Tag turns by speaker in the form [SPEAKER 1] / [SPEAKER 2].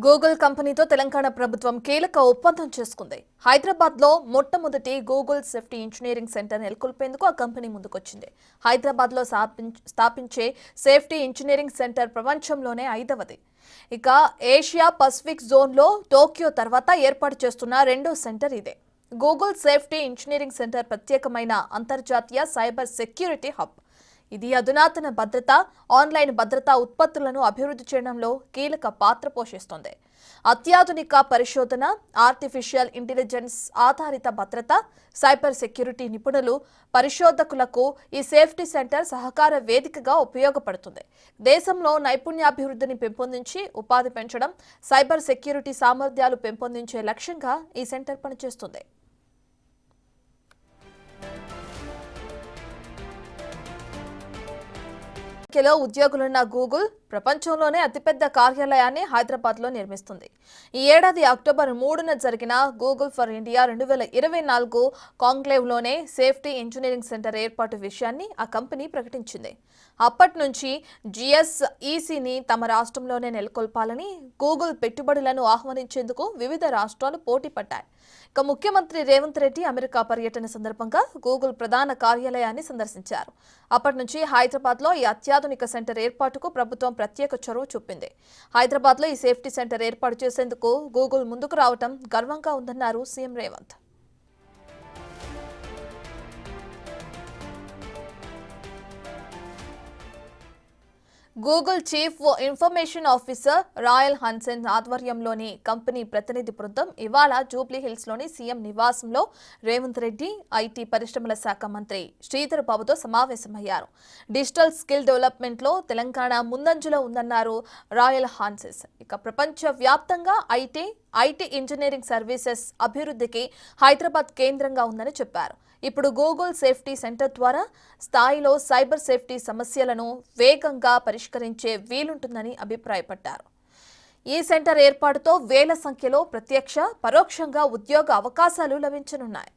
[SPEAKER 1] Google కంపెనీతో తెలంగాణ ప్రభుత్వం కీలక ఒప్పందం చేసుకుంది. హైదరాబాద్లో మొట్టమొదటి గూగుల్ సేఫ్టీ ఇంజనీరింగ్ సెంటర్ నెలకొల్పేందుకు ఆ కంపెనీ ముందుకొచ్చింది. హైదరాబాద్లో స్థాపించే సేఫ్టీ ఇంజనీరింగ్ సెంటర్ ప్రపంచంలోనే 5వది. ఇక ఏషియా పసిఫిక్ జోన్లో టోక్యో తర్వాత ఏర్పాటు చేస్తున్న రెండో సెంటర్ ఇదే. గూగుల్ సేఫ్టీ ఇంజనీరింగ్ సెంటర్ ప్రత్యేకమైన అంతర్జాతీయ సైబర్ సెక్యూరిటీ హబ్. ఇది అధునాతన భద్రత, ఆన్లైన్ భద్రతా ఉత్పత్తులను అభివృద్ధి చేయడంలో కీలక పాత్ర పోషిస్తుంది. అత్యాధునిక పరిశోధన, ఆర్టిఫిషియల్ ఇంటెలిజెన్స్ ఆధారిత భద్రత, సైబర్ సెక్యూరిటీ నిపుణులు, పరిశోధకులకు ఈ సేఫ్టీ సెంటర్ సహకార వేదికగా ఉపయోగపడుతుంది. దేశంలో నైపుణ్యాభివృద్ధిని పెంపొందించి ఉపాధి పెంచడం, సైబర్ సెక్యూరిటీ సామర్థ్యాలు పెంపొందించే లక్ష్యంగా ఈ సెంటర్ పనిచేస్తుంది. ఉద్యోగులున్న గూగుల్ ప్రపంచంలోనే అతిపెద్ద కార్యాలయాన్ని హైదరాబాద్లో నిర్మిస్తుంది. ఈ ఏడాది అక్టోబర్ 3న జరిగిన గూగుల్ ఫర్ ఇండియా 2024 కాంక్లేవ్లోనే సేఫ్టీ ఇంజనీరింగ్ సెంటర్ ఏర్పాటు విషయాన్ని ఆ కంపెనీ ప్రకటించింది. అప్పటి నుంచి GSECని తమ రాష్ట్రంలోనే నెలకొల్పాలని గూగుల్ పెట్టుబడులను ఆహ్వానించేందుకు వివిధ రాష్ట్రాలు పోటీ పడ్డాయి. ఇక ముఖ్యమంత్రి రేవంత్ రెడ్డి అమెరికా పర్యటన సందర్భంగా గూగుల్ ప్రధాన కార్యాలయాన్ని సందర్శించారు. అప్పటి నుంచి హైదరాబాద్లో ఈ అత్యాధునిక సెంటర్ ఏర్పాటుకు ప్రభుత్వం ప్రత్యేక చొరవ చూపింది. హైదరాబాద్లో ఈ సేఫ్టీ సెంటర్ ఏర్పాటు చేసేందుకు గూగుల్ ముందుకు రావడం గర్వంగా ఉందన్నారు CM Revanth. Google chief information officer Royal Hansen ఆధ్వర్యంలోని కంపెనీ ప్రతినిధి బృందం ఇవాళ జూబ్లీ హిల్స్లోని సీఎం నివాసంలో రేవంత్ రెడ్డి, ఐటీ పరిశ్రమల శాఖ మంత్రి శ్రీధర్ బాబుతో సమావేశమయ్యారు. డిజిటల్ స్కిల్ డెవలప్మెంట్లో తెలంగాణ ముందంజలో ఉందన్నారు రాయల్ హన్సెన్. ఇక ప్రపంచ వ్యాప్తంగా ఐటీ ఇంజనీరింగ్ సర్వీసెస్ అభివృద్ధికి హైదరాబాద్ కేంద్రంగా ఉందని చెప్పారు. ఇప్పుడు గూగుల్ సేఫ్టీ సెంటర్ ద్వారా స్థాయిలో సైబర్ సేఫ్టీ సమస్యలను వేగంగా పరిష్కరించే వీలుంటుందని అభిప్రాయపడ్డారు. ఈ సెంటర్ ఏర్పాటుతో వేల సంఖ్యలో ప్రత్యక్ష, పరోక్షంగా ఉద్యోగ అవకాశాలు లభించనున్నాయి.